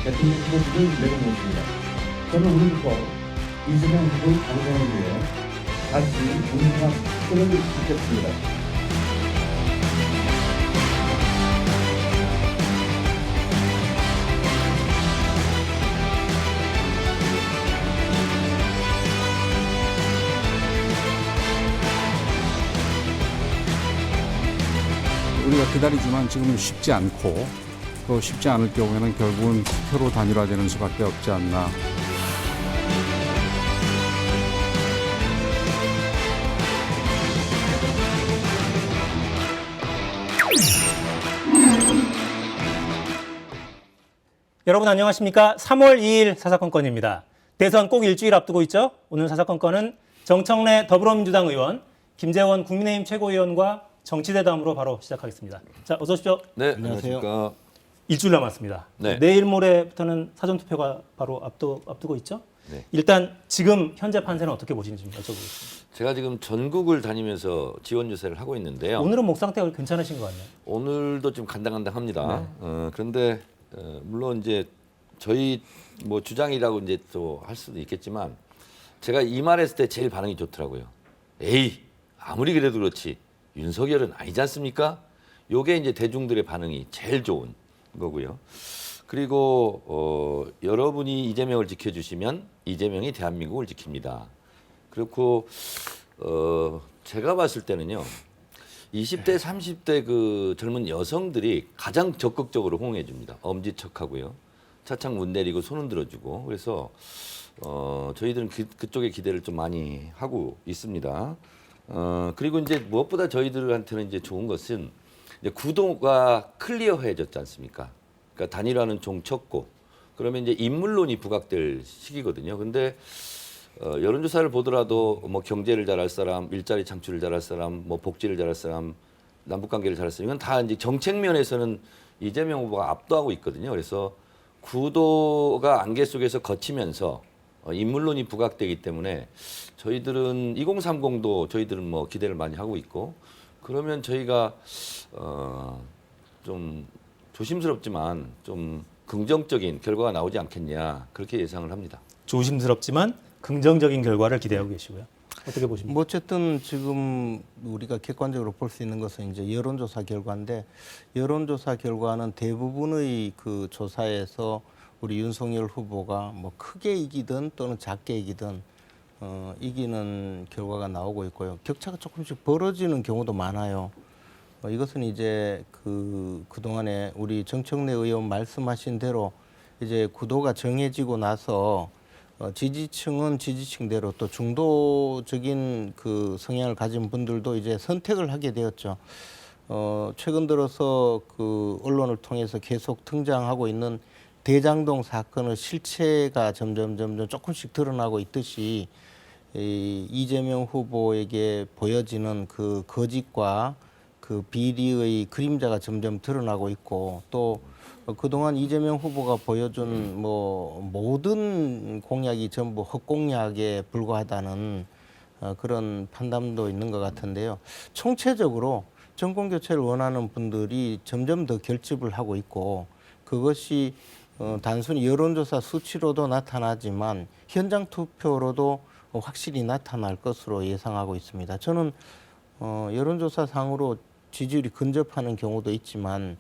대통령 후보직을 내려놓습니다. 저는 오늘부터 이재명 후보의 당선을 위해 다시 공정한 투표를 받겠습니다. 우리가 기다리지만 지금은 쉽지 않고 또 쉽지 않을 경우에는 결국은 투표로 단일화되는 수밖에 없지 않나. 여러분 안녕하십니까? 3월 2일 사사건건입니다. 대선 꼭 일주일 앞두고 있죠? 오늘 사사건건은 정청래 더불어민주당 의원, 김재원 국민의힘 최고위원과 정치대담으로 바로 시작하겠습니다. 자, 어서 오십시오. 네, 안녕하십니까. 일주일 남았습니다. 네. 내일 모레부터는 사전투표가 바로 앞두고 있죠? 네. 일단 지금 현재 판세는 어떻게 보시는지 좀 여쭤보겠습니다. 제가 지금 전국을 다니면서 지원 유세를 하고 있는데요. 오늘은 목 상태가 괜찮으신 것 같네요. 오늘도 좀 간당간당합니다. 그런데 물론 이제 저희 뭐 주장이라고 이제 또 할 수도 있겠지만 제가 이 말했을 때 제일 반응이 좋더라고요. 에이, 아무리 그래도 그렇지 윤석열은 아니지 않습니까? 요게 이제 대중들의 반응이 제일 좋은 거고요. 그리고 여러분이 이재명을 지켜주시면 이재명이 대한민국을 지킵니다. 그렇고 제가 봤을 때는요. 20대, 30대 그 젊은 여성들이 가장 적극적으로 호응해 줍니다. 엄지척하고요. 차창 문 내리고 손 흔들어주고. 그래서 저희들은 그쪽에 기대를 좀 많이 하고 있습니다. 그리고 이제 무엇보다 저희들한테는 이제 좋은 것은 이제 구도가 클리어해졌지 않습니까? 그러니까 단일화는 종쳤고 그러면 이제 인물론이 부각될 시기거든요. 근데 여론조사를 보더라도 뭐 경제를 잘할 사람, 일자리 창출을 잘할 사람, 뭐 복지를 잘할 사람, 남북관계를 잘할 사람 이건 다 이제 정책 면에서는 이재명 후보가 압도하고 있거든요. 그래서 구도가 안개 속에서 거치면서 인물론이 부각되기 때문에 저희들은 2030도 저희들은 뭐 기대를 많이 하고 있고 그러면 저희가 좀 조심스럽지만 좀 긍정적인 결과가 나오지 않겠냐 그렇게 예상을 합니다. 조심스럽지만 긍정적인 결과를 기대하고 계시고요. 어떻게 보십니까? 뭐 어쨌든 지금 우리가 객관적으로 볼 수 있는 것은 이제 여론조사 결과인데 여론조사 결과는 대부분의 그 조사에서 우리 윤석열 후보가 뭐 크게 이기든 또는 작게 이기든 이기는 결과가 나오고 있고요. 격차가 조금씩 벌어지는 경우도 많아요. 이것은 이제 그동안에 우리 정청래 의원 말씀하신 대로 이제 구도가 정해지고 나서 지지층은 지지층대로 또 중도적인 그 성향을 가진 분들도 이제 선택을 하게 되었죠. 최근 들어서 그 언론을 통해서 계속 등장하고 있는 대장동 사건의 실체가 점점 조금씩 드러나고 있듯이 이재명 후보에게 보여지는 그 거짓과 그 비리의 그림자가 점점 드러나고 있고 또 그동안 이재명 후보가 보여준 뭐 모든 공약이 전부 헛공약에 불과하다는 그런 판단도 있는 것 같은데요. 총체적으로 정권 교체를 원하는 분들이 점점 더 결집을 하고 있고 그것이 단순히 여론조사 수치로도 나타나지만 현장 투표로도 확실히 나타날 것으로 예상하고 있습니다. 저는 여론조사 상으로 지지율이 근접하는 경우도 있지만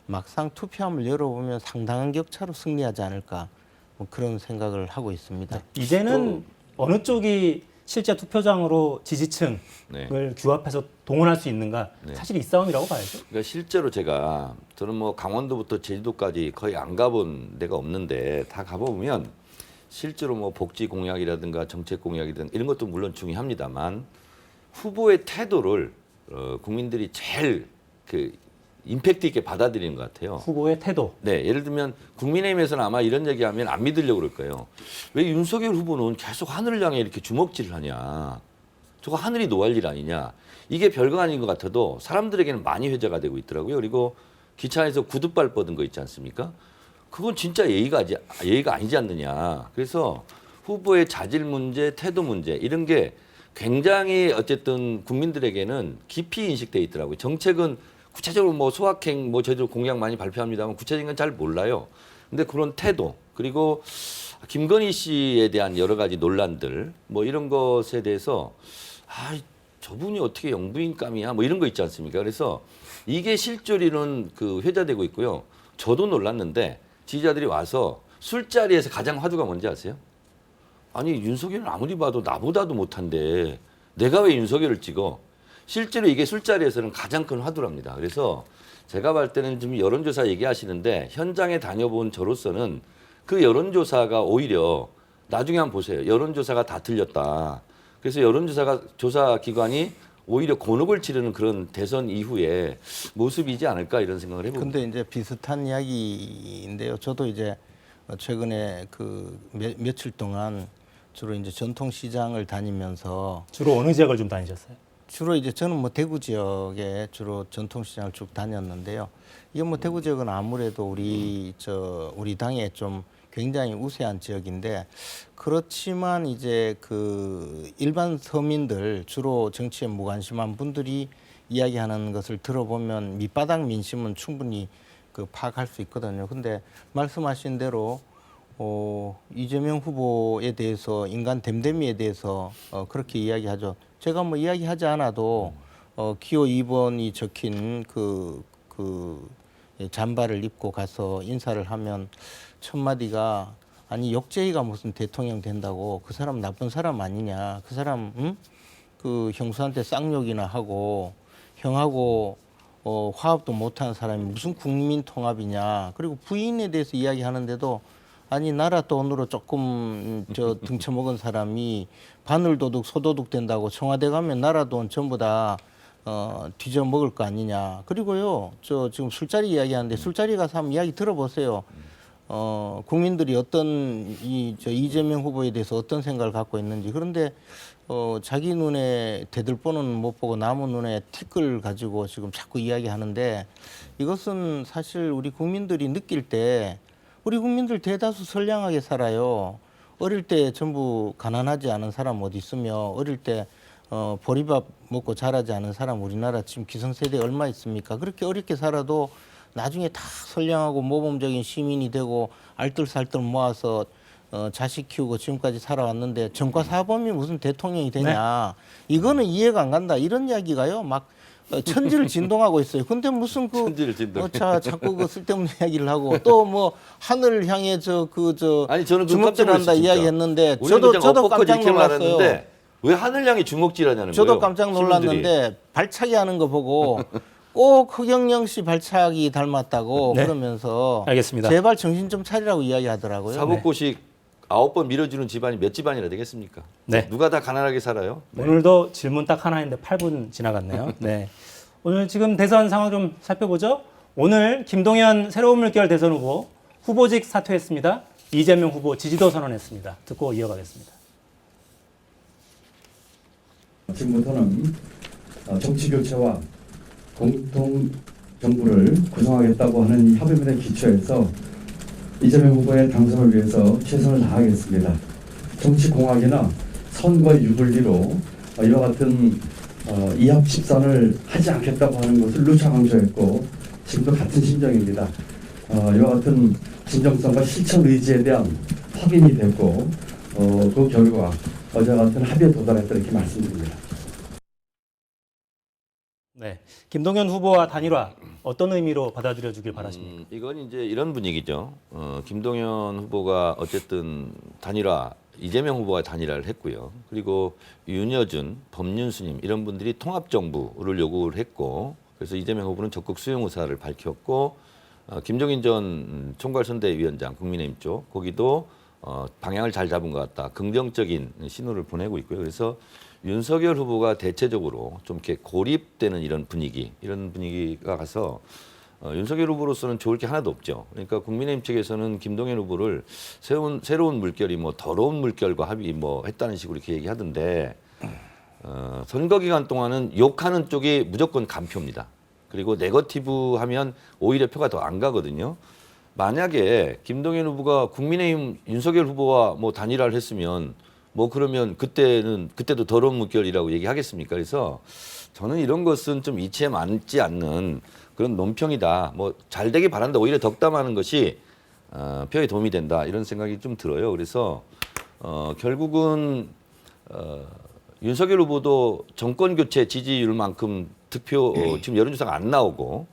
막상 투표함을 열어보면 상당한 격차로 승리하지 않을까 뭐 그런 생각을 하고 있습니다. 이제는 어느 쪽이 실제 투표장으로 지지층을 네. 규합해서 동원할 수 있는가 사실 이 싸움이라고 봐야죠. 그러니까 실제로 저는 뭐 강원도부터 제주도까지 거의 안 가본 데가 없는데 다 가보면 실제로 뭐 복지 공약이라든가 정책 공약이든 이런 것도 물론 중요합니다만 후보의 태도를 국민들이 제일 그 임팩트 있게 받아들이는 것 같아요. 후보의 태도. 네, 예를 들면 국민의힘에서는 아마 이런 얘기하면 안 믿으려고 그럴 거예요. 왜 윤석열 후보는 계속 하늘을 향해 이렇게 주먹질을 하냐? 저거 하늘이 노할 일 아니냐? 이게 별거 아닌 것 같아도 사람들에게는 많이 회자가 되고 있더라고요. 그리고 기차에서 구두발 뻗은 거 있지 않습니까? 그건 진짜 예의가 아니지 않느냐. 그래서 후보의 자질 문제, 태도 문제 이런 게 굉장히 어쨌든 국민들에게는 깊이 인식돼 있더라고요. 정책은 구체적으로 뭐 소확행, 뭐 저희들 공약 많이 발표합니다만 구체적인 건 잘 몰라요. 근데 그런 태도 그리고 김건희 씨에 대한 여러 가지 논란들 뭐 이런 것에 대해서 저분이 어떻게 영부인감이야 뭐 이런 거 있지 않습니까? 그래서 이게 실조리는 그 회자되고 있고요. 저도 놀랐는데 지지자들이 와서 술자리에서 가장 화두가 뭔지 아세요? 아니 윤석열은 아무리 봐도 나보다도 못한데 내가 왜 윤석열을 찍어? 실제로 이게 술자리에서는 가장 큰 화두랍니다. 그래서 제가 볼 때는 지금 여론조사 얘기하시는데 현장에 다녀본 저로서는 그 여론조사가 오히려 나중에 한번 보세요. 여론조사가 다 틀렸다. 그래서 여론조사가 조사 기관이 오히려 곤혹을 치르는 그런 대선 이후의 모습이지 않을까 이런 생각을 해봅니다. 근데 이제 비슷한 이야기인데요. 저도 이제 최근에 그 며칠 동안 주로 이제 전통시장을 다니면서 주로 어느 지역을 좀 다니셨어요? 주로 이제 저는 뭐 대구 지역에 주로 전통시장을 쭉 다녔는데요. 이게 뭐 대구 지역은 아무래도 우리 당에 좀 굉장히 우세한 지역인데 그렇지만 이제 그 일반 서민들 주로 정치에 무관심한 분들이 이야기하는 것을 들어보면 밑바닥 민심은 충분히 그 파악할 수 있거든요. 근데 말씀하신 대로 이재명 후보에 대해서 인간 댐댐이에 대해서 그렇게 이야기하죠. 제가 뭐 이야기하지 않아도 기호 2번이 적힌 그 잠바를 입고 가서 인사를 하면 첫 마디가 아니 역제이가 무슨 대통령 된다고 그 사람 나쁜 사람 아니냐 그 사람 그 형수한테 쌍욕이나 하고 형하고 화합도 못하는 사람이 무슨 국민 통합이냐 그리고 부인에 대해서 이야기하는데도 아니 나라 돈으로 조금 등쳐먹은 사람이 바늘도둑 소도둑 된다고 청와대 가면 나라 돈 전부 다 뒤져 먹을 거 아니냐. 그리고요, 지금 술자리 이야기하는데 술자리 가서 한번 이야기 들어보세요. 국민들이 어떤 이재명 후보에 대해서 어떤 생각을 갖고 있는지. 그런데 자기 눈에 대들보는 못 보고 남의 눈에 티끌 가지고 지금 자꾸 이야기하는데 이것은 사실 우리 국민들이 느낄 때 우리 국민들 대다수 선량하게 살아요. 어릴 때 전부 가난하지 않은 사람 어디 있으며 어릴 때 보리밥 먹고 자라지 않은 사람 우리나라 지금 기성세대 얼마 있습니까? 그렇게 어렵게 살아도 나중에 다 선량하고 모범적인 시민이 되고 알뜰살뜰 모아서 자식 키우고 지금까지 살아왔는데 전과사범이 무슨 대통령이 되냐. 이거는 이해가 안 간다. 이런 이야기가요. 막 천지를 진동하고 있어요. 근데 무슨 천지를 진동해. 자꾸 그 쓸데없는 이야기를 하고 또 뭐 하늘을 향해 아니 저는 주먹질한다 이야기했는데 저도 깜짝 놀랐어요. 왜 하늘 향해 주먹질하냐는 거예요. 저도 깜짝 놀랐는데 시민들이. 발차기 하는 거 보고 꼭 허경영 씨 발차기 닮았다고 네. 그러면서 알겠습니다. 제발 정신 좀 차리라고 이야기하더라고요. 사법고시 9번 밀어주는 집안이 몇 집안이나 되겠습니까? 네. 누가 다 가난하게 살아요? 오늘도 질문 딱 하나 했는데 8분 지나갔네요. 네. 오늘 지금 대선 상황 좀 살펴보죠. 오늘 김동연 새로운 물결 대선 후보 후보직 사퇴했습니다. 이재명 후보 지지도 선언했습니다. 듣고 이어가겠습니다. 지금부터는 정치 교체와 공동 정부를 구성하겠다고 하는 협의문에 기초해서 이재명 후보의 당선을 위해서 최선을 다하겠습니다. 정치 공학이나 선거 유불리로 이와 같은 이합집산을 하지 않겠다고 하는 것을 누차 강조했고 지금도 같은 심정입니다. 이와 같은 진정성과 실천 의지에 대한 확인이 됐고 그 결과 어제와 같은 합의에 도달했다 이렇게 말씀드립니다. 네, 김동연 후보와 단일화 어떤 의미로 받아들여 주길 바라십니까? 이건 이제 이런 분위기죠. 김동연 후보가 어쨌든 단일화, 이재명 후보가 단일화를 했고요. 그리고 윤여준, 법윤수님 이런 분들이 통합정부를 요구를 했고 그래서 이재명 후보는 적극 수용 의사를 밝혔고 김종인 전 총괄선대위원장 국민의힘 쪽 거기도 방향을 잘 잡은 것 같다. 긍정적인 신호를 보내고 있고요. 그래서 윤석열 후보가 대체적으로 좀 이렇게 고립되는 이런 분위기가 가서 윤석열 후보로서는 좋을 게 하나도 없죠. 그러니까 국민의힘 측에서는 김동연 후보를 새로운 물결이 뭐 더러운 물결과 합의 뭐 했다는 식으로 이렇게 얘기하던데 선거 기간 동안은 욕하는 쪽이 무조건 간표입니다. 그리고 네거티브 하면 오히려 표가 더 안 가거든요. 만약에 김동연 후보가 국민의힘 윤석열 후보와 뭐 단일화를 했으면 뭐 그러면 그때도 더러운 물결이라고 얘기하겠습니까? 그래서 저는 이런 것은 좀 이치에 맞지 않는 그런 논평이다. 뭐 잘 되기 바란다. 오히려 덕담하는 것이 표에 도움이 된다 이런 생각이 좀 들어요. 그래서 결국은 윤석열 후보도 정권 교체 지지율만큼 득표 지금 여론조사가 안 나오고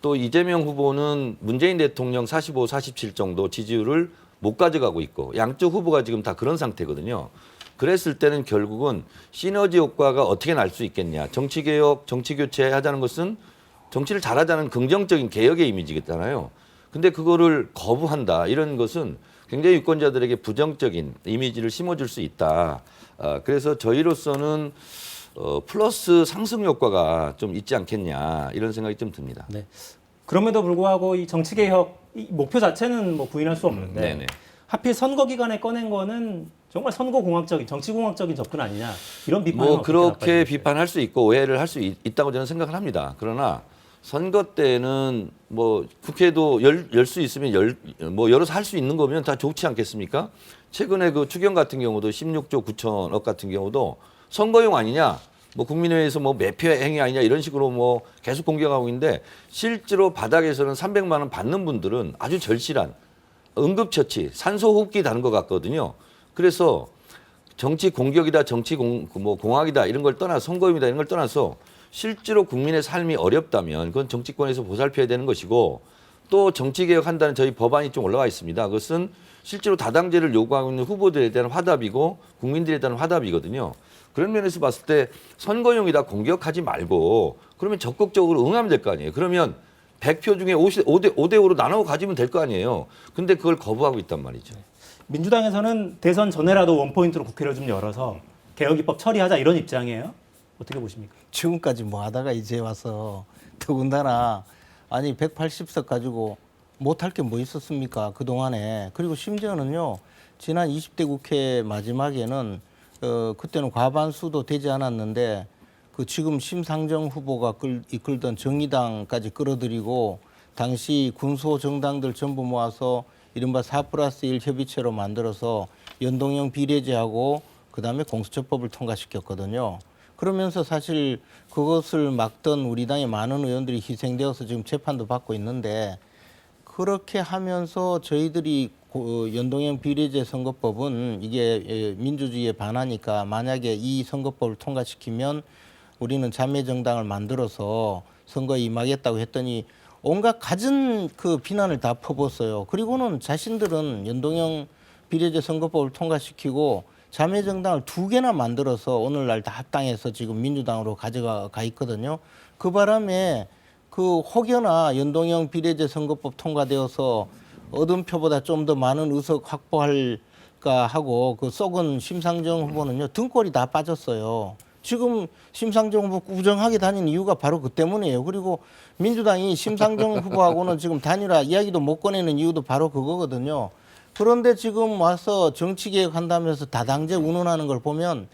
또 이재명 후보는 문재인 대통령 45, 47 정도 지지율을 못 가져가고 있고 양쪽 후보가 지금 다 그런 상태거든요. 그랬을 때는 결국은 시너지 효과가 어떻게 날 수 있겠냐. 정치개혁, 정치교체하자는 것은 정치를 잘하자는 긍정적인 개혁의 이미지겠잖아요. 근데 그거를 거부한다. 이런 것은 굉장히 유권자들에게 부정적인 이미지를 심어줄 수 있다. 그래서 저희로서는 플러스 상승 효과가 좀 있지 않겠냐. 이런 생각이 좀 듭니다. 네. 그럼에도 불구하고 이 정치개혁 이 목표 자체는 뭐 부인할 수 없는데 네네. 하필 선거 기간에 꺼낸 거는 정말 선거공학적인, 정치공학적인 접근 아니냐 이런 비판은 뭐 어떻게 그렇게 생각하십니까? 비판할 수 있고 오해를 할 수 있다고 저는 생각을 합니다. 그러나 선거 때는 뭐 국회도 열 수 있으면 뭐 열어서 할 수 있는 거면 다 좋지 않겠습니까? 최근에 그 추경 같은 경우도 16조 9천억 같은 경우도 선거용 아니냐? 뭐 국민회의에서 뭐 매표 행위 아니냐 이런 식으로 뭐 계속 공격하고 있는데 실제로 바닥에서는 300만 원 받는 분들은 아주 절실한 응급처치, 산소호흡기 다는 것 같거든요. 그래서 정치 공격이다, 공학이다 이런 걸 떠나 선거용이다 이런 걸 떠나서 실제로 국민의 삶이 어렵다면 그건 정치권에서 보살펴야 되는 것이고 또 정치개혁한다는 저희 법안이 좀 올라와 있습니다. 그것은 실제로 다당제를 요구하고 있는 후보들에 대한 화답이고 국민들에 대한 화답이거든요. 그런 면에서 봤을 때 선거용이다 공격하지 말고 그러면 적극적으로 응하면 될 거 아니에요. 그러면 100표 중에 5대 5로 나눠 가지면 될 거 아니에요. 근데 그걸 거부하고 있단 말이죠. 민주당에서는 대선 전에라도 원포인트로 국회를 좀 열어서 개혁 입법 처리하자 이런 입장이에요. 어떻게 보십니까? 지금까지 뭐 하다가 이제 와서 더군다나 아니 180석 가지고 못할 게 뭐 있었습니까? 그동안에. 그리고 심지어는요. 지난 20대 국회 마지막에는 그때는 과반수도 되지 않았는데 그 지금 심상정 후보가 이끌던 정의당까지 끌어들이고 당시 군소 정당들 전부 모아서 이른바 4+1 협의체로 만들어서 연동형 비례제하고 그다음에 공수처법을 통과시켰거든요. 그러면서 사실 그것을 막던 우리 당의 많은 의원들이 희생되어서 지금 재판도 받고 있는데 그렇게 하면서 저희들이 연동형 비례제 선거법은 이게 민주주의에 반하니까 만약에 이 선거법을 통과시키면 우리는 자매정당을 만들어서 선거에 임하겠다고 했더니 온갖 갖은 그 비난을 다 퍼붓어요. 그리고는 자신들은 연동형 비례제 선거법을 통과시키고 자매정당을 2개나 만들어서 오늘날 다 합당해서 지금 민주당으로 가져가 있거든요. 그 바람에 그 혹여나 연동형 비례제 선거법 통과되어서 얻은 표보다 좀 더 많은 의석 확보할까 하고 그 썩은 심상정 후보는요 등골이 다 빠졌어요. 지금 심상정 후보 꾸정하게 다니는 이유가 바로 그 때문이에요. 그리고 민주당이 심상정 후보하고는 지금 단일화 이야기도 못 꺼내는 이유도 바로 그거거든요. 그런데 지금 와서 정치개혁한다면서 다당제 운운하는 걸 보면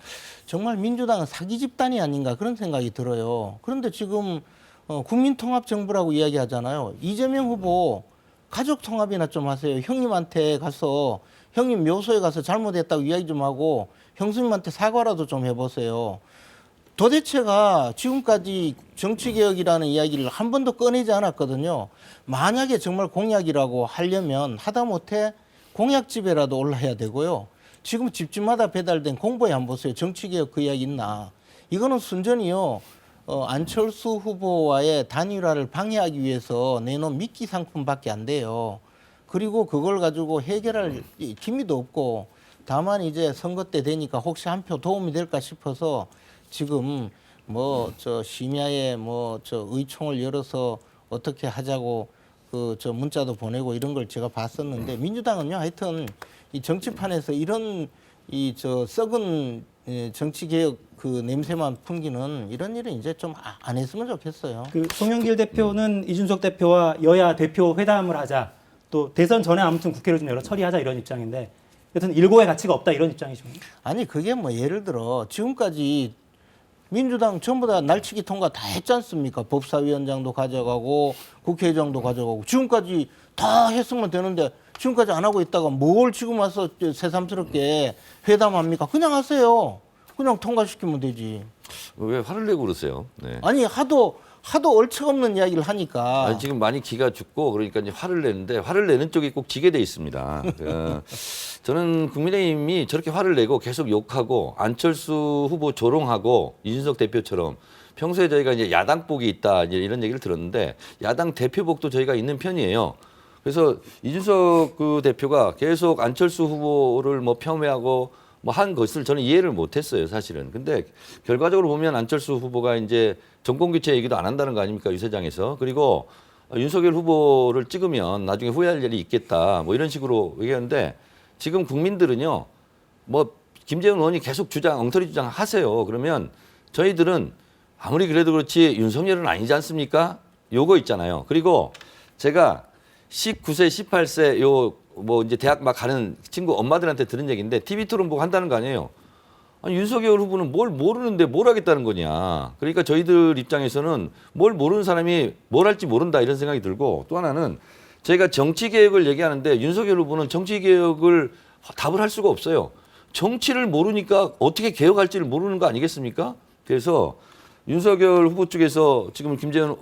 정말 민주당은 사기 집단이 아닌가 그런 생각이 들어요. 그런데 지금 국민통합정부라고 이야기하잖아요. 이재명 후보 가족통합이나 좀 하세요. 형님한테 가서 형님 묘소에 가서 잘못했다고 이야기 좀 하고 형수님한테 사과라도 좀 해보세요. 도대체가 지금까지 정치개혁이라는 이야기를 한 번도 꺼내지 않았거든요. 만약에 정말 공약이라고 하려면 하다못해 공약집에라도 올라야 되고요. 지금 집집마다 배달된 공보에 한번 보세요. 정치개혁 그 이야기 있나. 이거는 순전히요. 안철수 후보와의 단일화를 방해하기 위해서 내놓은 미끼 상품밖에 안 돼요. 그리고 그걸 가지고 해결할 기미도 없고 다만 이제 선거 때 되니까 혹시 한 표 도움이 될까 싶어서 지금 뭐 저 심야에 뭐 저 의총을 열어서 어떻게 하자고 그 저 문자도 보내고 이런 걸 제가 봤었는데 민주당은요 하여튼 이 정치판에서 이런 이 저 썩은 정치개혁 그 냄새만 풍기는 이런 일은 이제 좀 안 했으면 좋겠어요. 그 송영길 대표는 이준석 대표와 여야 대표 회담을 하자. 또 대선 전에 아무튼 국회를 좀 열어 처리하자 이런 입장인데 여튼 일고의 가치가 없다 이런 입장이십니까? 아니 그게 뭐 예를 들어 지금까지 민주당 전부 다 날치기 통과 다 했지 않습니까? 법사위원장도 가져가고 국회의장도 가져가고 지금까지 다 했으면 되는데 지금까지 안 하고 있다가 뭘 지금 와서 새삼스럽게 회담합니까? 그냥 하세요. 그냥 통과시키면 되지. 왜 화를 내고 그러세요? 네. 아니 하도 하도 얼척없는 이야기를 하니까. 아니, 지금 많이 기가 죽고 그러니까 이제 화를 내는데 화를 내는 쪽이 꼭 지게 돼 있습니다. 저는 국민의힘이 저렇게 화를 내고 계속 욕하고 안철수 후보 조롱하고 이준석 대표처럼 평소에 저희가 이제 야당복이 있다 이제 이런 얘기를 들었는데 야당 대표복도 저희가 있는 편이에요. 그래서 이준석 그 대표가 계속 안철수 후보를 뭐 폄훼하고 뭐 한 것을 저는 이해를 못했어요, 사실은. 근데 결과적으로 보면 안철수 후보가 이제 정권 교체 얘기도 안 한다는 거 아닙니까, 유세장에서. 그리고 윤석열 후보를 찍으면 나중에 후회할 일이 있겠다, 뭐 이런 식으로 얘기하는데 지금 국민들은요, 뭐 김재원 의원이 계속 엉터리 주장 하세요. 그러면 저희들은 아무리 그래도 그렇지 윤석열은 아니지 않습니까? 요거 있잖아요. 그리고 제가 19세, 18세 뭐 이제 대학 막 가는 친구 엄마들한테 들은 얘기인데 TV 토론 보고 한다는 거 아니에요. 아니, 윤석열 후보는 뭘 모르는데 뭘 하겠다는 거냐. 그러니까 저희들 입장에서는 뭘 모르는 사람이 뭘 할지 모른다 이런 생각이 들고 또 하나는 저희가 정치개혁을 얘기하는데 윤석열 후보는 정치개혁을 답을 할 수가 없어요. 정치를 모르니까 어떻게 개혁할지를 모르는 거 아니겠습니까? 그래서 윤석열 후보 쪽에서 지금 김재원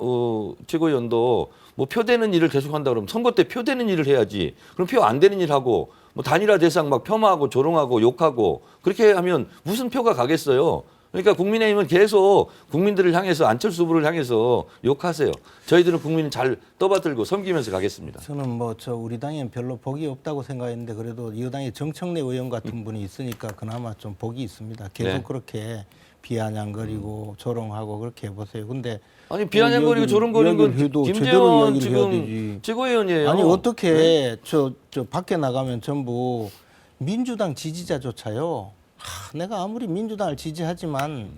최고위원도 뭐 표되는 일을 계속한다 그러면 선거 때 표되는 일을 해야지. 그럼 표 안 되는 일 하고 뭐 단일화 대상 막 폄하하고 조롱하고 욕하고 그렇게 하면 무슨 표가 가겠어요. 그러니까 국민의힘은 계속 국민들을 향해서 안철수 후보를 향해서 욕하세요. 저희들은 국민을 잘 떠받들고 섬기면서 가겠습니다. 저는 뭐 우리 당엔 별로 복이 없다고 생각했는데 그래도 여당에 정청래 의원 같은 분이 있으니까 그나마 좀 복이 있습니다. 계속 네. 그렇게 비아냥거리고 조롱하고 그렇게 해보세요. 근데 아니 비아냥거리고 조롱거리는 건 김재원 지금 최고위원이에요. 아니 어떻게 저 밖에 나가면 전부 민주당 지지자조차요. 내가 아무리 민주당을 지지하지만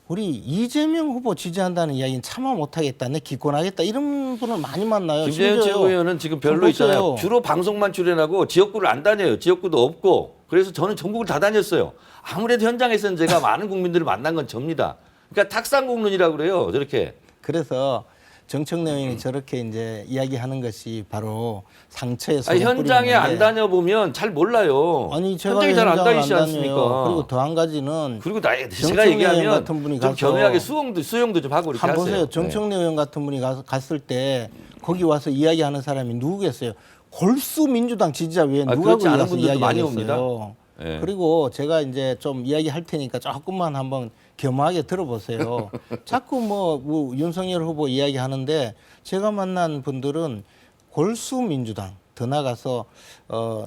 우리 이재명 후보 지지한다는 이야기는 참아 못하겠다. 내 기권하겠다. 이런 분을 많이 만나요. 김재원 최고위원은 지금 별로 있잖아요. 주로 방송만 출연하고 지역구를 안 다녀요. 지역구도 없고. 그래서 저는 전국을 다 다녔어요. 아무래도 현장에서는 제가 많은 국민들을 만난 건 접니다. 그러니까 탁상공론이라고 그래요. 저렇게. 그래서 정청래 의원이 저렇게 이제 이야기하는 것이 바로 상처에 아니, 현장에 안 다녀보면 잘 몰라요. 아니 제가 현장에 잘 안 현장을 다니시지 안 않습니까? 다녀요. 그리고 더 한 가지는 그리고 제가 정청래 얘기하면 의원 같은 분이 좀 가서 겸허하게 수용도 좀 하고 이렇게 한번 하세요. 보세요. 정청래 의원 같은 분이 갔을 때 거기 와서 이야기하는 사람이 누구겠어요? 골수 민주당 지지자 외에 누가 그렇지 않은 가서 분들도 많이 이야기하겠어요? 네. 그리고 제가 이제 좀 이야기할 테니까 조금만 한번 겸허하게 들어보세요. 자꾸 뭐 윤석열 후보 이야기하는데 제가 만난 분들은 골수 민주당 더 나가서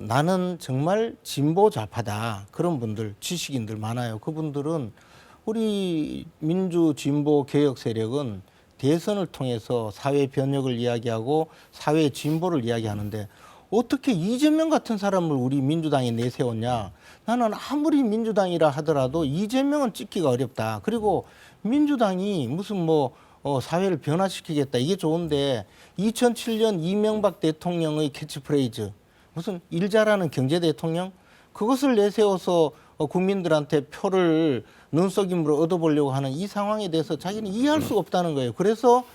나는 정말 진보 좌파다 그런 분들 지식인들 많아요. 그분들은 우리 민주 진보 개혁 세력은 대선을 통해서 사회 변혁을 이야기하고 사회 진보를 이야기하는데 어떻게 이재명 같은 사람을 우리 민주당에 내세웠냐. 나는 아무리 민주당이라 하더라도 이재명은 찍기가 어렵다. 그리고 민주당이 무슨 사회를 변화시키겠다. 이게 좋은데 2007년 이명박 대통령의 캐치프레이즈 무슨 일 잘하는 경제 대통령 그것을 내세워서 국민들한테 표를 눈속임으로 얻어보려고 하는 이 상황에 대해서 자기는 이해할 수가 없다는 거예요. 그래서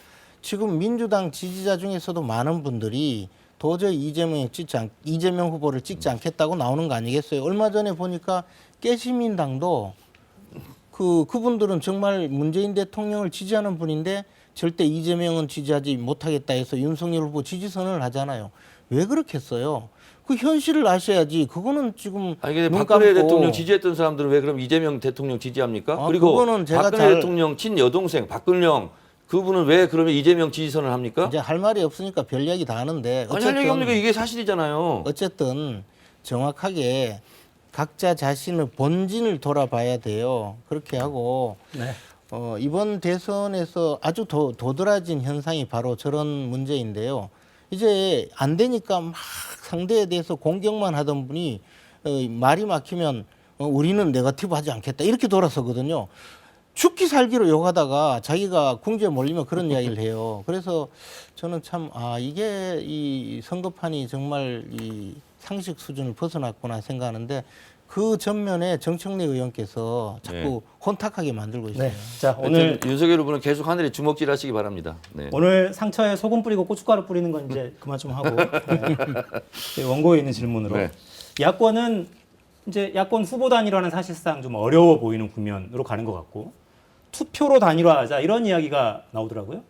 지금 민주당 지지자 중에서도 많은 분들이 도저히 이재명 후보를 찍지 않겠다고 나오는 거 아니겠어요? 얼마 전에 보니까 깨시민당도 그분들은 정말 문재인 대통령을 지지하는 분인데 절대 이재명은 지지하지 못하겠다 해서 윤석열 후보 지지선언을 하잖아요. 왜 그렇겠어요? 그 현실을 아셔야지. 그거는 지금 아니 근데 박근혜 대통령 지지했던 사람들은 왜 그럼 이재명 대통령 지지합니까? 그리고 그거는 제가 박근혜 대통령 친여동생 박근령 그분은 왜 그러면 이재명 지지선을 합니까? 이제 할 말이 없으니까 별 얘기 다 하는데 아니 할 얘기 없는 게 이게 사실이잖아요. 어쨌든 정확하게 각자 자신의 본진을 돌아봐야 돼요. 그렇게 하고 네. 이번 대선에서 아주 도드라진 현상이 바로 저런 문제인데요. 이제 안 되니까 막 상대에 대해서 공격만 하던 분이 말이 막히면 우리는 네거티브 하지 않겠다 이렇게 돌아서거든요. 죽기 살기로 욕하다가 자기가 궁지에 몰리면 그런 이야기를 해요. 그래서 저는 참 이게 이 선거판이 정말 이 상식 수준을 벗어났구나 생각하는데 그 전면에 정청래 의원께서 자꾸 혼탁하게 만들고 있어요. 네. 자, 오늘 윤석열 후보는 계속 하늘에 주먹질 하시기 바랍니다. 네. 오늘 상처에 소금 뿌리고 고춧가루 뿌리는 건 이제 그만 좀 하고 네. 원고에 있는 질문으로 네. 야권은 이제 야권 후보 단일화는 사실상 좀 어려워 보이는 국면으로 가는 것 같고 투표로 단일화하자 이런 이야기가 나오더라고요.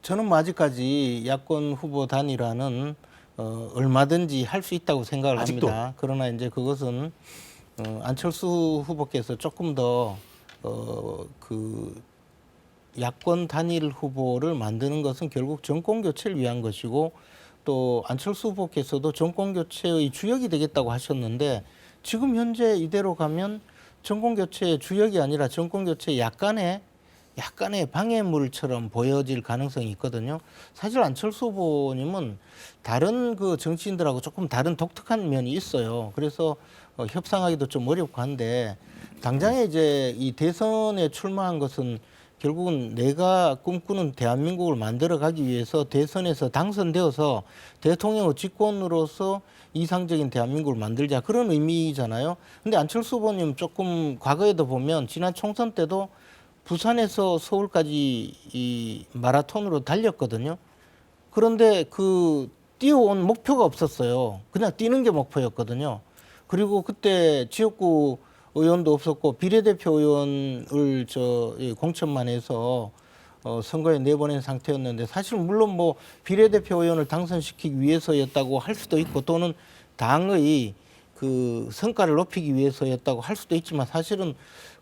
저는 뭐 아직까지 야권 후보 단일화는 얼마든지 할 수 있다고 생각을 아직도? 합니다. 그러나 이제 그것은 안철수 후보께서 조금 더 그 야권 단일 후보를 만드는 것은 결국 정권 교체를 위한 것이고 또 안철수 후보께서도 정권 교체의 주역이 되겠다고 하셨는데 지금 현재 이대로 가면 정권 교체의 주역이 아니라 정권 교체의 약간의 방해물처럼 보여질 가능성이 있거든요. 사실 안철수 후보님은 다른 그 정치인들하고 조금 다른 독특한 면이 있어요. 그래서 협상하기도 좀 어렵고 한데 당장에 이제 이 대선에 출마한 것은 결국은 내가 꿈꾸는 대한민국을 만들어가기 위해서 대선에서 당선되어서 대통령의 직권으로서 이상적인 대한민국을 만들자 그런 의미잖아요. 근데 안철수 후보님 조금 과거에도 보면 지난 총선 때도 부산에서 서울까지 이 마라톤으로 달렸거든요. 그런데 그 뛰어온 목표가 없었어요. 그냥 뛰는 게 목표였거든요. 그리고 그때 지역구 의원도 없었고 비례대표 의원을 공천만 해서 선거에 내보낸 상태였는데 사실 물론 뭐 비례대표 의원을 당선시키기 위해서였다고 할 수도 있고 또는 당의 그 성과를 높이기 위해서였다고 할 수도 있지만 사실은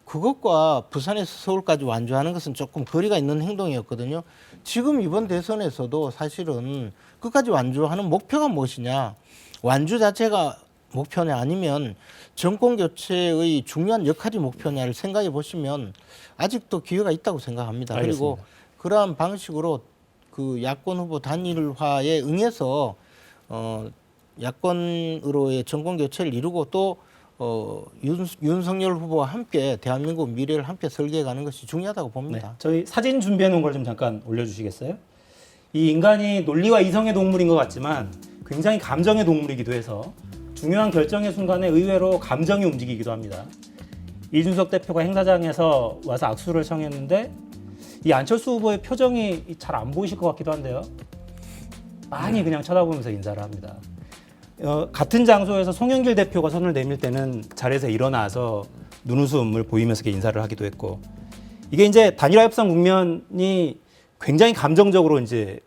그것과 부산에서 서울까지 완주하는 것은 조금 거리가 있는 행동이었거든요. 지금 이번 대선에서도 사실은 끝까지 완주하는 목표가 무엇이냐. 완주 자체가 목표냐 아니면 정권 교체의 중요한 역할이 목표냐를 생각해 보시면 아직도 기회가 있다고 생각합니다. 알겠습니다. 그리고 그러한 방식으로 그 야권 후보 단일화에 응해서 야권으로의 정권 교체를 이루고 또 윤석열 후보와 함께 대한민국 미래를 함께 설계해가는 것이 중요하다고 네, 봅니다. 저희 사진 준비해 놓은 걸 좀 잠깐 올려주시겠어요? 이 인간이 논리와 이성의 동물인 것 같지만 굉장히 감정의 동물이기도 해서 중요한 결정의 순간에 의외로 감정이 움직이기도 합니다. 이준석 대표가 행사장에서 와서 악수를 청했는데 이 안철수 후보의 표정이 잘 안 보이실 것 같기도 한데요. 많이 그냥 쳐다보면서 인사를 합니다. 같은 장소에서 송영길 대표가 손을 내밀 때는 자리에서 일어나서 눈웃음을 보이면서 이렇게 인사를 하기도 했고 이게 이제 단일화 협상 국면이 굉장히 감정적으로 이제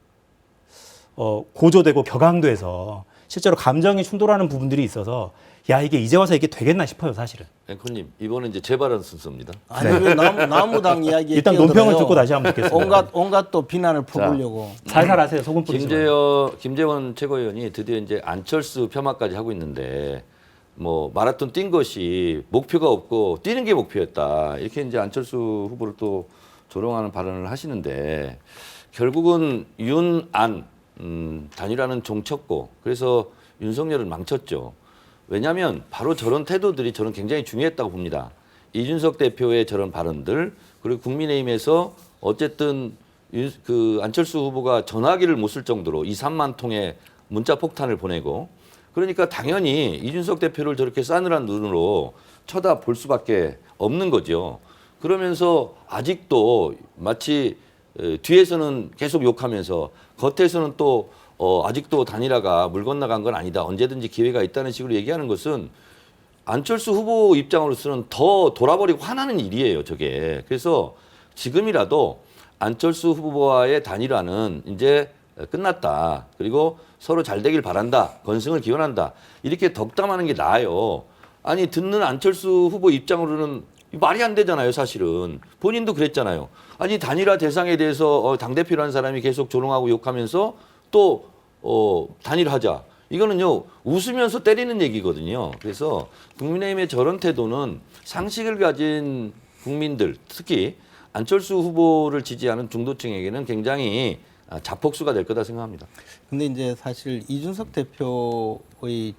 고조되고 격앙돼서 실제로 감정이 충돌하는 부분들이 있어서 야 이게 이제 와서 이게 되겠나 싶어요 사실은. 앵커님 이번은 이제 제 발언 순서입니다. 아니 왜 나무당 이야기에 일단 끼어들어요? 논평을 듣고 다시 한번 듣겠습니다. 온갖 또 비난을 퍼부으려고. 살살 하세요. 소금 뿌리지 마세요. 김재원 최고위원이 드디어 이제 안철수 폄하까지 하고 있는데 뭐 마라톤 뛴 것이 목표가 없고 뛰는 게 목표였다. 이렇게 이제 안철수 후보를 또 조롱하는 발언을 하시는데 결국은 윤안 단일화는 종쳤고 그래서 윤석열은 망쳤죠. 왜냐하면 바로 저런 태도들이 저는 굉장히 중요했다고 봅니다. 이준석 대표의 저런 발언들 그리고 국민의힘에서 어쨌든 그 안철수 후보가 전화기를 못 쓸 정도로 2, 3만 통의 문자 폭탄을 보내고 그러니까 당연히 이준석 대표를 저렇게 싸늘한 눈으로 쳐다볼 수밖에 없는 거죠. 그러면서 아직도 마치 뒤에서는 계속 욕하면서 겉에서는 또 아직도 단일화가 물 건너간 건 아니다. 언제든지 기회가 있다는 식으로 얘기하는 것은 안철수 후보 입장으로서는 더 돌아버리고 화나는 일이에요. 저게. 그래서 지금이라도 안철수 후보와의 단일화는 이제 끝났다. 그리고 서로 잘 되길 바란다. 건승을 기원한다. 이렇게 덕담하는 게 나아요. 아니 듣는 안철수 후보 입장으로는 말이 안 되잖아요, 사실은. 본인도 그랬잖아요. 아니 단일화 대상에 대해서 당대표라는 사람이 계속 조롱하고 욕하면서 또 단일하자. 이거는요 웃으면서 때리는 얘기거든요. 그래서 국민의힘의 저런 태도는 상식을 가진 국민들, 특히 안철수 후보를 지지하는 중도층에게는 굉장히 자폭수가 될 거다 생각합니다. 근데 이제 사실 이준석 대표의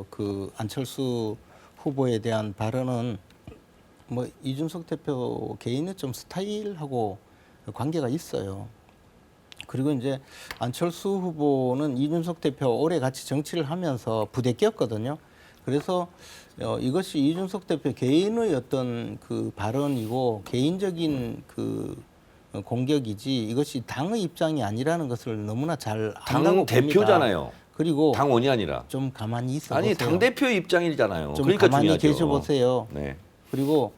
그 안철수 후보에 대한 발언은 뭐 이준석 대표 개인의 좀 스타일하고 관계가 있어요. 그리고 이제 안철수 후보는 이준석 대표 오래 같이 정치를 하면서 부대끼였거든요. 그래서 이것이 이준석 대표 개인의 어떤 그 발언이고 개인적인 그 공격이지 이것이 당의 입장이 아니라는 것을 너무나 잘 안다고 당 봅니다. 대표잖아요. 그리고 당원이 아니라. 좀 가만히 있어 아니 보세요. 당 대표 입장이잖아요. 좀 그러니까 가만히 중요하죠. 계셔 보세요. 네. 그리고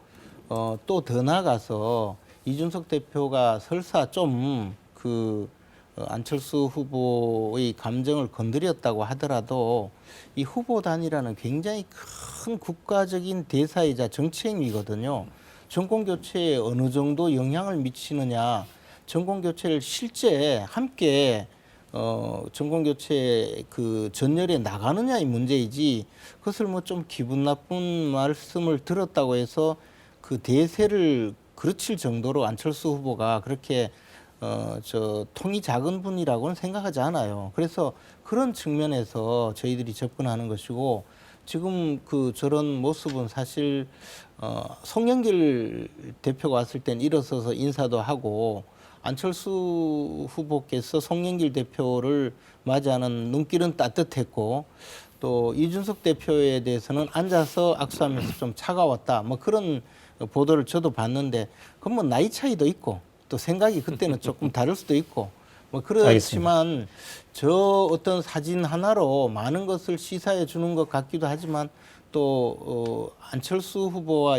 또 더 나아가서 이준석 대표가 설사 좀 그 안철수 후보의 감정을 건드렸다고 하더라도 이 후보 단일화는 굉장히 큰 국가적인 대사이자 정치 행위거든요. 정권 교체에 어느 정도 영향을 미치느냐, 정권 교체를 실제 함께 정권 교체 그 전열에 나가느냐의 문제이지, 그것을 뭐 좀 기분 나쁜 말씀을 들었다고 해서 그 대세를 그르칠 정도로 안철수 후보가 그렇게 통이 작은 분이라고는 생각하지 않아요. 그래서 그런 측면에서 저희들이 접근하는 것이고, 지금 그 저런 모습은 사실 송영길 대표가 왔을 땐 일어서서 인사도 하고, 안철수 후보께서 송영길 대표를 맞이하는 눈길은 따뜻했고, 또 이준석 대표에 대해서는 앉아서 악수하면서 좀 차가웠다, 뭐 그런 보도를 저도 봤는데, 그건 뭐 나이 차이도 있고 또 생각이 그때는 조금 다를 수도 있고 뭐 그렇지만 저 어떤 사진 하나로 많은 것을 시사해 주는 것 같기도 하지만, 또 안철수 후보와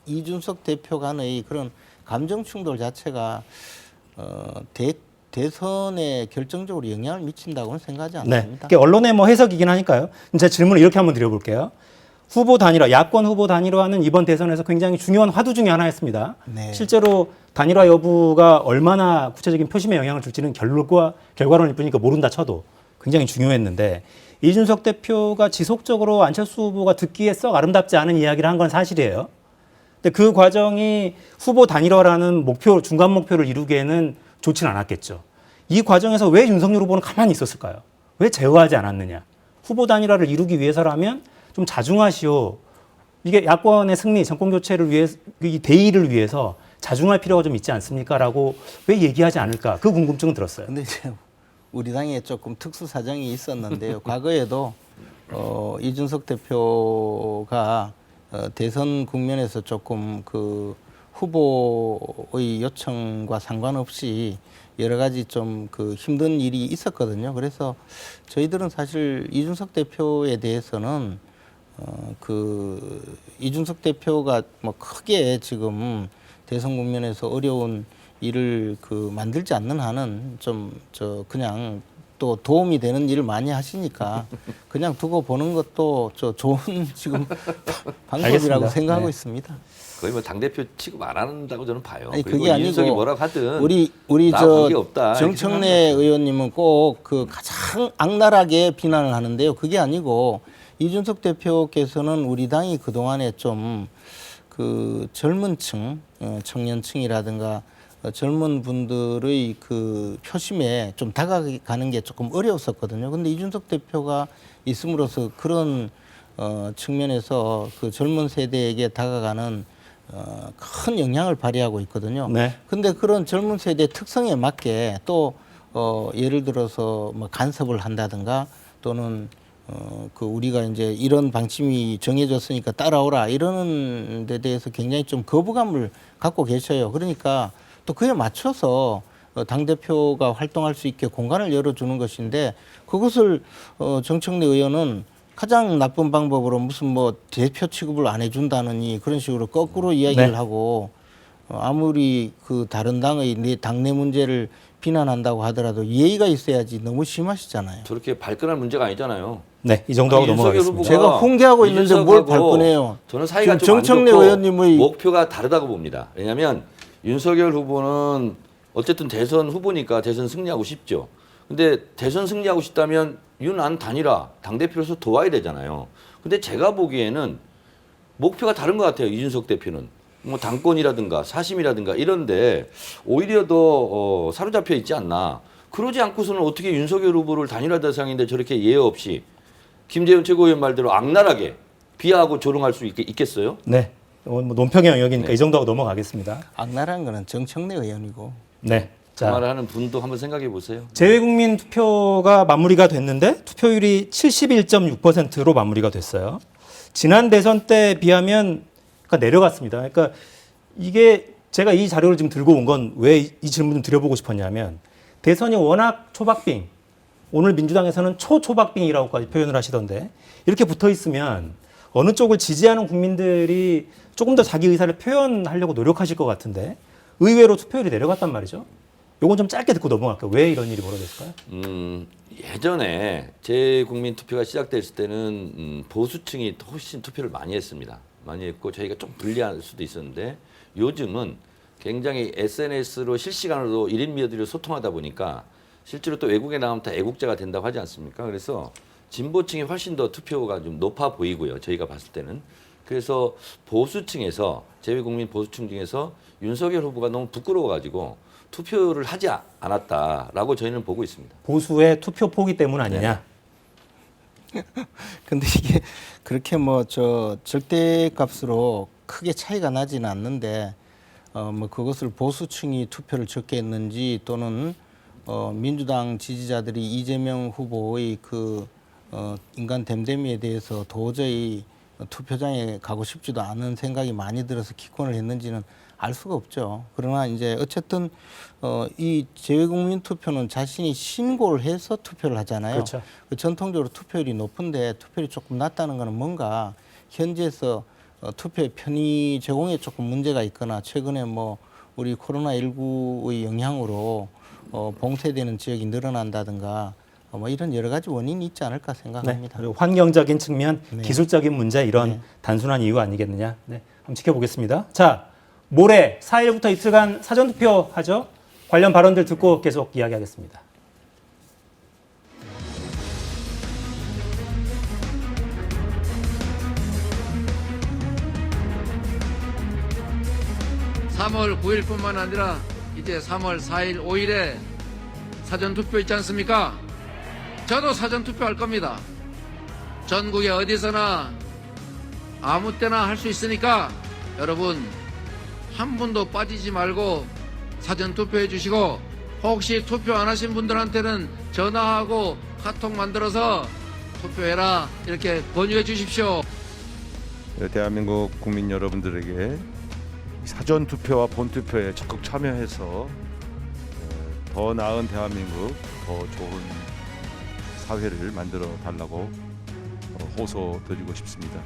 이준석 대표 간의 그런 감정 충돌 자체가 대선에 결정적으로 영향을 미친다고는 생각하지 않습니다. 네. 그게 언론의 뭐 해석이긴 하니까요. 제 질문을 이렇게 한번 드려볼게요. 후보 단일화, 야권 후보 단일화는 이번 대선에서 굉장히 중요한 화두 중에 하나였습니다. 네. 실제로 단일화 여부가 얼마나 구체적인 표심에 영향을 줄지는 결과론일 뿐이니까 모른다 쳐도 굉장히 중요했는데, 이준석 대표가 지속적으로 안철수 후보가 듣기에 썩 아름답지 않은 이야기를 한 건 사실이에요. 근데 그 과정이 후보 단일화라는 목표, 중간 목표를 이루기에는 좋지는 않았겠죠. 이 과정에서 왜 윤석열 후보는 가만히 있었을까요? 왜 제어하지 않았느냐? 후보 단일화를 이루기 위해서라면 좀 자중하시오. 이게 야권의 승리, 정권 교체를 위해서, 이 대의를 위해서 자중할 필요가 좀 있지 않습니까? 라고 왜 얘기하지 않을까? 그 궁금증은 들었어요. 근데 이제 우리 당에 조금 특수 사정이 있었는데요. 과거에도 이준석 대표가 대선 국면에서 조금 그 후보의 요청과 상관없이 여러 가지 좀 그 힘든 일이 있었거든요. 그래서 저희들은 사실 이준석 대표에 대해서는 이준석 대표가 뭐 크게 지금 대선 국면에서 어려운 일을 만들지 않는 한은 그냥 또 도움이 되는 일을 많이 하시니까 그냥 두고 보는 것도 좋은 지금 방법이라고 알겠습니다. 생각하고 네. 있습니다. 거의 뭐 당대표 취급 안 한다고 저는 봐요. 아니, 그리고 그게 아니고 이준석이 뭐라고 하든 우리 나 저 관계없다, 이렇게 정청래 생각합니다. 의원님은 꼭 그 가장 악랄하게 비난을 하는데요. 그게 아니고 이준석 대표께서는 우리 당이 그동안에 좀 그 젊은 층, 청년층이라든가 젊은 분들의 그 표심에 좀 다가가는 게 조금 어려웠었거든요. 근데 이준석 대표가 있음으로써 그런 측면에서 그 젊은 세대에게 다가가는 큰 영향을 발휘하고 있거든요. 네. 근데 그런 젊은 세대 특성에 맞게 또 예를 들어서 뭐 간섭을 한다든가 또는 우리가 이제 이런 방침이 정해졌으니까 따라오라 이러는 데 대해서 굉장히 좀 거부감을 갖고 계셔요. 그러니까 또 그에 맞춰서 당대표가 활동할 수 있게 공간을 열어주는 것인데, 그것을 정청래 의원은 가장 나쁜 방법으로 무슨 뭐 대표 취급을 안 해준다느니 그런 식으로 거꾸로 이야기를 네. 하고, 아무리 그 다른 당의 당내 문제를 비난한다고 하더라도 예의가 있어야지 너무 심하시잖아요. 저렇게 발끈할 문제가 아니잖아요. 네, 이 정도 하고 아니, 윤석열 넘어가겠습니다. 후보가 제가 홍계하고 있는데 뭘 이준석하고 발끈해요? 저는 사이가 지금 좀 안 정청래 좋고 의원님의 목표가 다르다고 봅니다. 왜냐하면 윤석열 후보는 어쨌든 대선 후보니까 대선 승리하고 싶죠. 근데 대선 승리하고 싶다면 윤안 단일화 당대표로서 도와야 되잖아요. 근데 제가 보기에는 목표가 다른 것 같아요. 이준석 대표는. 뭐 당권이라든가 사심이라든가 이런데 오히려 더 사로잡혀 있지 않나. 그러지 않고서는 어떻게 윤석열 후보를 단일화 대상인데 저렇게 예의 없이 김재현 최고위원 말대로 악랄하게 비하하고 조롱할 수 있겠어요? 네. 뭐 논평의 영역이니까 네. 이 정도 하고 넘어가겠습니다. 악랄한 거는 정청래 의원이고. 네. 그 자, 말을 하는 분도 한번 생각해 보세요. 재외국민 투표가 마무리가 됐는데 투표율이 71.6%로 마무리가 됐어요. 지난 대선 때 비하면 내려갔습니다. 그러니까 이게 제가 이 자료를 지금 들고 온 건 왜 이 질문을 드려보고 싶었냐면, 대선이 워낙 초박빙, 오늘 민주당에서는 초초박빙이라고까지 표현을 하시던데, 이렇게 붙어 있으면 어느 쪽을 지지하는 국민들이 조금 더 자기 의사를 표현하려고 노력하실 것 같은데 의외로 투표율이 내려갔단 말이죠. 요건 좀 짧게 듣고 넘어갈게요. 왜 이런 일이 벌어졌을까요? 예전에 재국민투표가 시작됐을 때는 보수층이 훨씬 투표를 많이 했습니다. 많이 했고 저희가 좀 불리할 수도 있었는데 요즘은 굉장히 SNS로 실시간으로 1인 미디어로 소통하다 보니까 실제로 또 외국에 나가면 다 애국자가 된다고 하지 않습니까? 그래서 진보층이 훨씬 더 투표가 좀 높아 보이고요. 저희가 봤을 때는. 그래서 보수층에서 재외국민 보수층 중에서 윤석열 후보가 너무 부끄러워가지고 투표를 하지 않았다라고 저희는 보고 있습니다. 보수의 투표 포기 때문 아니냐? 근데 이게 그렇게 뭐 저 절대값으로 크게 차이가 나지는 않는데 뭐 그것을 보수층이 투표를 적게 했는지 또는 민주당 지지자들이 이재명 후보의 그 인간 댐댐이에 대해서 도저히 투표장에 가고 싶지도 않은 생각이 많이 들어서 기권을 했는지는 알 수가 없죠. 그러나 이제 어쨌든 이 재외국민 투표는 자신이 신고를 해서 투표를 하잖아요. 그렇죠. 전통적으로 투표율이 높은데 투표율이 조금 낮다는 것은 뭔가 현지에서 투표의 편의 제공에 조금 문제가 있거나 최근에 뭐 우리 코로나19의 영향으로 봉쇄되는 지역이 늘어난다든가 뭐 이런 여러 가지 원인이 있지 않을까 네. 생각합니다. 그리고 환경적인 측면, 네. 기술적인 문제 이런 네. 단순한 이유 아니겠느냐? 네. 한번 지켜보겠습니다. 자, 모레 4일부터 이틀간 사전투표 하죠. 관련 발언들 듣고 계속 이야기하겠습니다. (3월 9일뿐만 아니라 이제 3월 4일, 5일에 사전투표 있지 않습니까? 저도 사전투표 할 겁니다. 전국에 어디서나 아무 때나 할 수 있으니까 여러분 한 분도 빠지지 말고 사전투표해 주시고 혹시 투표 안 하신 분들한테는 전화하고 카톡 만들어서 투표해라 이렇게 권유해 주십시오. 대한민국 국민 여러분들에게 사전 투표와 본 투표에 적극 참여해서 더 나은 대한민국, 더 좋은 사회를 만들어 달라고 호소드리고 싶습니다.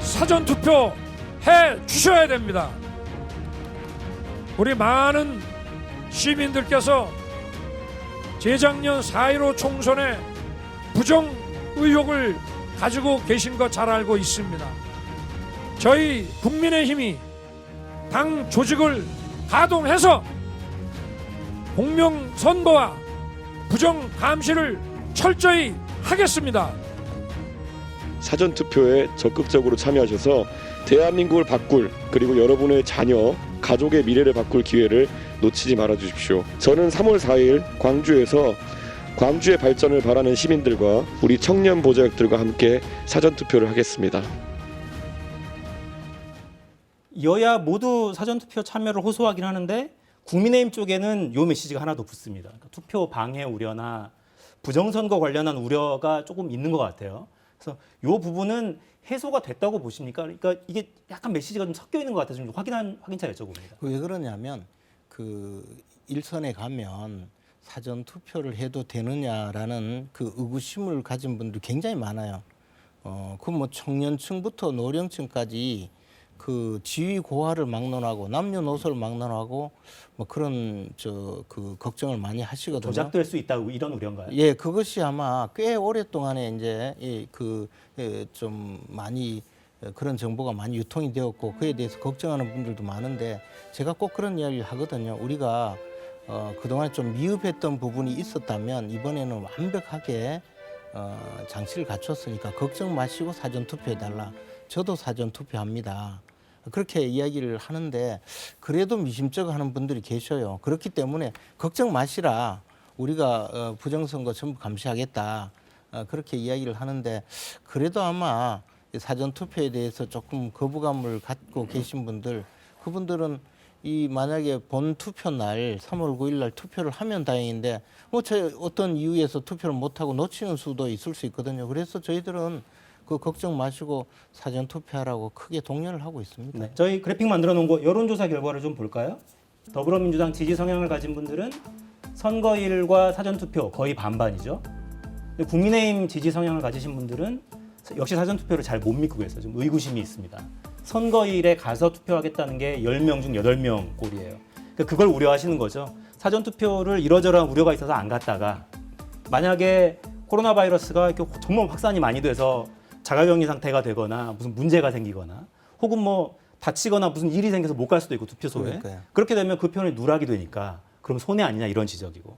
사전 투표 해 주셔야 됩니다. 우리 많은 시민들께서 재작년 4.15 총선에 부정 의혹을 가지고 계신 거 잘 알고 있습니다. 저희 국민의힘이 당 조직을 가동해서 공명선거와 부정 감시를 철저히 하겠습니다. 사전투표에 적극적으로 참여하셔서 대한민국을 바꿀, 그리고 여러분의 자녀, 가족의 미래를 바꿀 기회를 놓치지 말아 주십시오. 저는 3월 4일 광주에서 광주의 발전을 바라는 시민들과 우리 청년 보좌역들과 함께 사전투표를 하겠습니다. 여야 모두 사전투표 참여를 호소하긴 하는데 국민의힘 쪽에는 요 메시지가 하나 더 붙습니다. 그러니까 투표 방해 우려나 부정선거 관련한 우려가 조금 있는 것 같아요. 그래서 요 부분은 해소가 됐다고 보십니까? 그러니까 이게 약간 메시지가 좀 섞여 있는 것 같아서 좀 확인차 여쭤봅니다. 왜 그러냐면 그 일선에 가면 사전 투표를 해도 되느냐라는 그 의구심을 가진 분들이 굉장히 많아요. 그 뭐 청년층부터 노령층까지 그 지위 고하를 막론하고 남녀노소를 막론하고 뭐 그런 그 걱정을 많이 하시거든요. 조작될 수 있다고 이런 우려인가요? 예, 그것이 아마 꽤 오랫동안에 이제 좀 많이 그런 정보가 많이 유통이 되었고 그에 대해서 걱정하는 분들도 많은데 제가 꼭 그런 이야기를 하거든요. 우리가 그동안 좀 미흡했던 부분이 있었다면 이번에는 완벽하게 장치를 갖췄으니까 걱정 마시고 사전 투표해달라. 저도 사전 투표합니다. 그렇게 이야기를 하는데 그래도 미심쩍어하는 분들이 계셔요. 그렇기 때문에 걱정 마시라. 우리가 부정선거 전부 감시하겠다. 그렇게 이야기를 하는데 그래도 아마 사전 투표에 대해서 조금 거부감을 갖고 계신 분들, 그분들은 이 만약에 본 투표 날 3월 9일 날 투표를 하면 다행인데 뭐 어떤 이유에서 투표를 못 하고 놓치는 수도 있을 수 있거든요. 그래서 저희들은 그 걱정 마시고 사전 투표하라고 크게 독려를 하고 있습니다. 네, 저희 그래픽 만들어 놓은 거 여론조사 결과를 좀 볼까요? 더불어민주당 지지 성향을 가진 분들은 선거일과 사전투표 거의 반반이죠. 근데 국민의힘 지지 성향을 가지신 분들은 역시 사전투표를 잘 못 믿고 계세요. 좀 의구심이 있습니다. 선거일에 가서 투표하겠다는 게 10명 중 8명 꼴이에요. 그러니까 그걸 우려하시는 거죠. 사전투표를 이러저러한 우려가 있어서 안 갔다가 만약에 코로나 바이러스가 이렇게 정말 확산이 많이 돼서 자가격리 상태가 되거나 무슨 문제가 생기거나 혹은 뭐 다치거나 무슨 일이 생겨서 못 갈 수도 있고 투표소에 그러니까요. 그렇게 되면 그 표현이 누락이 되니까 그럼 손해 아니냐 이런 지적이고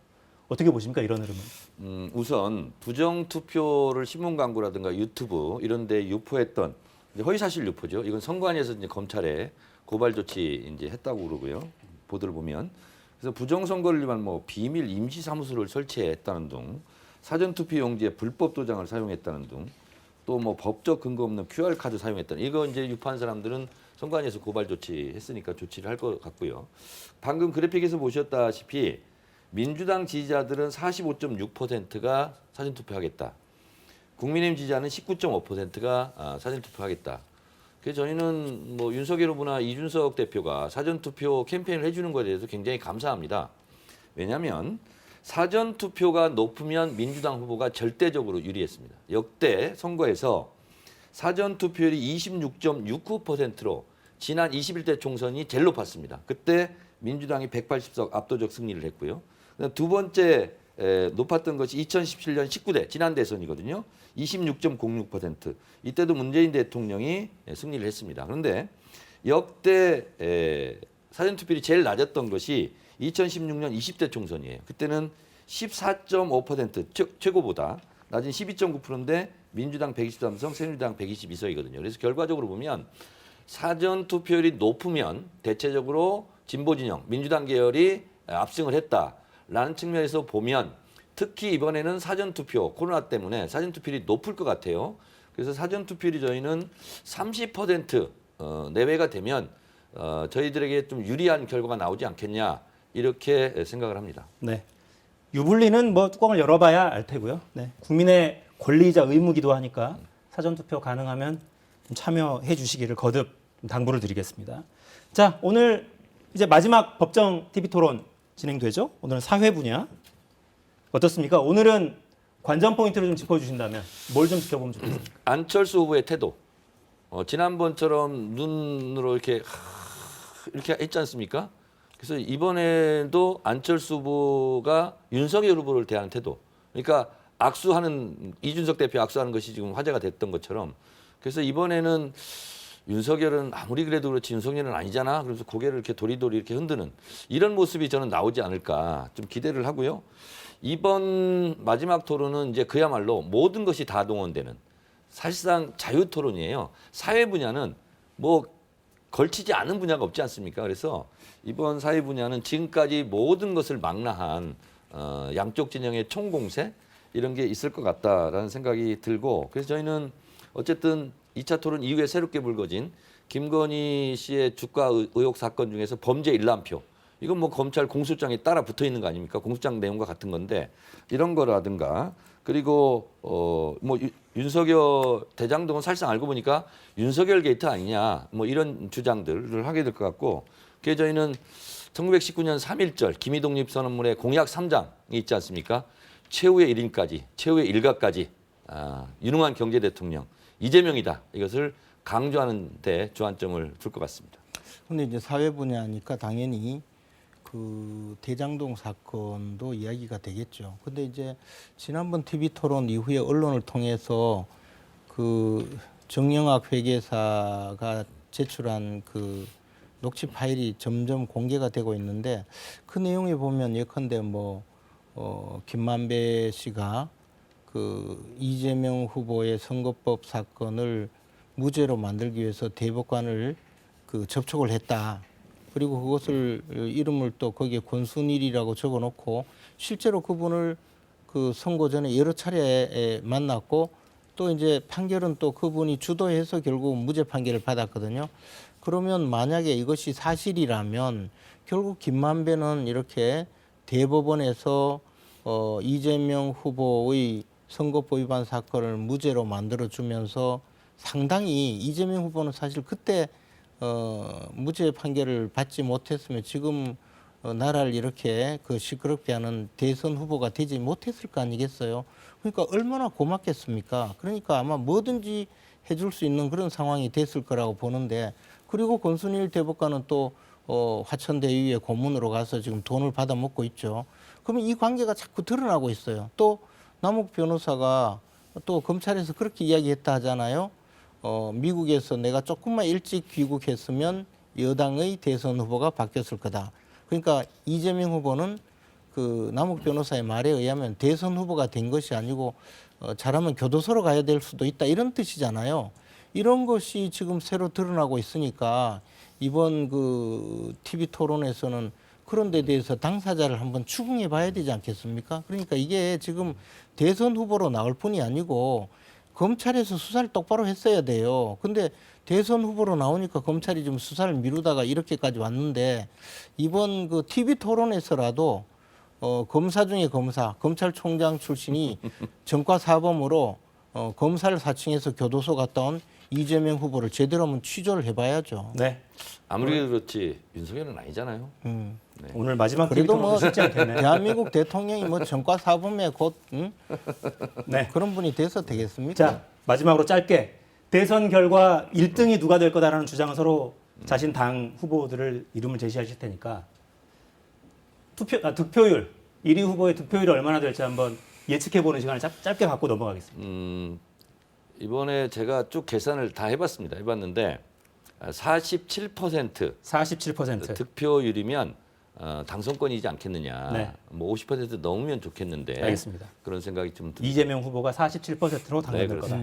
어떻게 보십니까 이런 흐름은? 우선 부정 투표를 신문 광고라든가 유튜브 이런 데 유포했던 이제 허위사실 유포죠. 이건 선관위에서 이제 검찰에 고발 조치 이제 했다고 그러고요. 보도를 보면 그래서 부정 선거를 위한 뭐 비밀 임시 사무소를 설치했다는 등 사전 투표 용지에 불법 도장을 사용했다는 등 또 뭐 법적 근거 없는 QR 카드 사용했다는 이거 이제 유포한 사람들은 선관위에서 고발 조치했으니까 조치를 할 것 같고요. 방금 그래픽에서 보셨다시피 민주당 지지자들은 45.6%가 사전투표하겠다. 국민의힘 지지자는 19.5%가 사전투표하겠다. 그래서 저희는 뭐 윤석열 후보나 이준석 대표가 사전투표 캠페인을 해주는 것에 대해서 굉장히 감사합니다. 왜냐하면 사전투표가 높으면 민주당 후보가 절대적으로 유리했습니다. 역대 선거에서 사전투표율이 26.69%로 지난 21대 총선이 제일 높았습니다. 그때 민주당이 180석 압도적 승리를 했고요. 두 번째 높았던 것이 2017년 19대 지난 대선이거든요. 26.06%. 이때도 문재인 대통령이 승리를 했습니다. 그런데 역대 사전투표율이 제일 낮았던 것이 2016년 20대 총선이에요. 그때는 14.5% 최고보다 낮은 12.9%인데 민주당 123석, 새누리당 122석이거든요. 그래서 결과적으로 보면 사전투표율이 높으면 대체적으로 진보진영, 민주당 계열이 압승을 했다라는 측면에서 보면 특히 이번에는 사전투표, 코로나 때문에 사전투표율이 높을 것 같아요. 그래서 사전투표율이 저희는 30% 내외가 되면 저희들에게 좀 유리한 결과가 나오지 않겠냐 이렇게 생각을 합니다. 네. 유불리는 뭐 뚜껑을 열어봐야 알 테고요. 네. 국민의 권리이자 의무기도 하니까 사전투표 가능하면 좀 참여해 주시기를 거듭 당부를 드리겠습니다. 자, 오늘 이제 마지막 법정 TV 토론 진행되죠. 오늘은 사회 분야. 어떻습니까? 오늘은 관전 포인트를 좀 짚어주신다면 뭘 좀 지켜보면 좋겠습니까? 안철수 후보의 태도. 지난번처럼 눈으로 이렇게 했지 않습니까? 그래서 이번에도 안철수 후보가 윤석열 후보를 대하는 태도. 그러니까 악수하는 이준석 대표 악수하는 것이 지금 화제가 됐던 것처럼. 그래서 이번에는 윤석열은 아무리 그래도 그렇지 윤석열은 아니잖아. 그래서 고개를 이렇게 도리도리 이렇게 흔드는 이런 모습이 저는 나오지 않을까 좀 기대를 하고요. 이번 마지막 토론은 이제 그야말로 모든 것이 다 동원되는 사실상 자유 토론이에요. 사회 분야는 뭐 걸치지 않은 분야가 없지 않습니까? 그래서 이번 사회 분야는 지금까지 모든 것을 망라한 양쪽 진영의 총공세 이런 게 있을 것 같다라는 생각이 들고 그래서 저희는 어쨌든 2차 토론 이후에 새롭게 불거진 김건희 씨의 주가 의혹 사건 중에서 범죄 일람표 이건 뭐 검찰 공소장에 따라 붙어 있는 거 아닙니까? 공소장 내용과 같은 건데 이런 거라든가 그리고 뭐 윤석열 대장동은 사실상 알고 보니까 윤석열 게이트 아니냐 뭐 이런 주장들을 하게 될 것 같고 그래서 저희는 1919년 3.1절 기미독립선언문의 공약 3장이 있지 않습니까? 최후의 1인까지 최후의 일가까지 유능한 경제 대통령 이재명이다 이것을 강조하는 데 주안점을 둘 것 같습니다. 근데 이제 사회 분야니까 당연히 그 대장동 사건도 이야기가 되겠죠. 근데 이제 지난번 TV 토론 이후에 언론을 통해서 그 정영학 회계사가 제출한 그 녹취 파일이 점점 공개가 되고 있는데 그 내용에 보면 예컨대 뭐 김만배 씨가 그 이재명 후보의 선거법 사건을 무죄로 만들기 위해서 대법관을 그 접촉을 했다. 그리고 그것을 이름을 또 거기에 권순일이라고 적어놓고 실제로 그분을 그 선거 전에 여러 차례 만났고 또 이제 판결은 또 그분이 주도해서 결국 무죄 판결을 받았거든요. 그러면 만약에 이것이 사실이라면 결국 김만배는 이렇게 대법원에서 이재명 후보의 선거법 위반 사건을 무죄로 만들어주면서 상당히 이재명 후보는 사실 그때 무죄 판결을 받지 못했으면 지금 나라를 이렇게 그 시끄럽게 하는 대선 후보가 되지 못했을 거 아니겠어요. 그러니까 얼마나 고맙겠습니까. 그러니까 아마 뭐든지 해줄 수 있는 그런 상황이 됐을 거라고 보는데, 그리고 권순일 대법관은 또 화천대유의 고문으로 가서 지금 돈을 받아 먹고 있죠. 그러면 이 관계가 자꾸 드러나고 있어요. 또 남욱 변호사가 또 검찰에서 그렇게 이야기했다 하잖아요. 미국에서 내가 조금만 일찍 귀국했으면 여당의 대선 후보가 바뀌었을 거다. 그러니까 이재명 후보는 그 남욱 변호사의 말에 의하면 대선 후보가 된 것이 아니고 잘하면 교도소로 가야 될 수도 있다, 이런 뜻이잖아요. 이런 것이 지금 새로 드러나고 있으니까 이번 그 TV 토론에서는 그런 데 대해서 당사자를 한번 추궁해 봐야 되지 않겠습니까? 그러니까 이게 지금 대선 후보로 나올 뿐이 아니고 검찰에서 수사를 똑바로 했어야 돼요. 근데 대선 후보로 나오니까 검찰이 좀 수사를 미루다가 이렇게까지 왔는데, 이번 그 TV 토론에서라도 검사 중에 검사, 검찰총장 출신이 전과사범으로 검사를 사칭해서 교도소 갔다 온 이재명 후보를 제대로 한번 취조를 해봐야죠. 네. 아무리 그렇지 윤석열은 아니잖아요. 네. 오늘 마지막 그래도 TV 토론도 뭐 쉽지 않겠네요. 대한민국 대통령이 뭐 전과사범에 곧 네. 그런 분이 돼서 되겠습니까? 자, 마지막으로 짧게 대선 결과 1등이 누가 될 거다라는 주장을 서로 자신 당 후보들을 이름을 제시하실 테니까 득표율, 1위 후보의 득표율이 얼마나 될지 한번 예측해보는 시간을 짧게 갖고 넘어가겠습니다. 이번에 제가 쭉 계산을 다 해봤는데 47% 47%. 득표율이면 당선권이지 않겠느냐. 네. 뭐 50% 넘으면 좋겠는데. 알겠습니다. 그런 생각이 좀 듭니다. 이재명 후보가 47%로 당선될 네, 거다.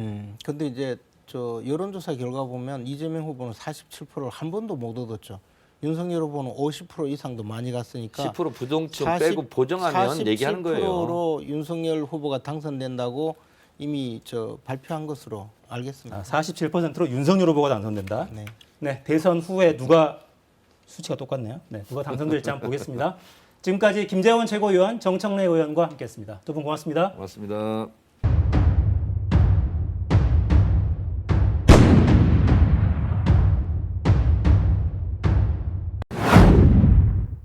근데 이제 저 여론조사 결과 보면 이재명 후보는 47%를 한 번도 못 얻었죠. 윤석열 후보는 50% 이상도 많이 갔으니까 10% 부동층 빼고 보정하면 얘기하는 거예요. 47%로 윤석열 후보가 당선된다고 이미 저 발표한 것으로 알겠습니다. 47%로 윤석열 후보가 당선된다. 네. 네, 대선 후에 누가 수치가 똑같네요. 네, 누가 당선될지 한번 보겠습니다. 지금까지 김재원 최고위원, 정청래 의원과 함께했습니다. 두 분 고맙습니다. 고맙습니다.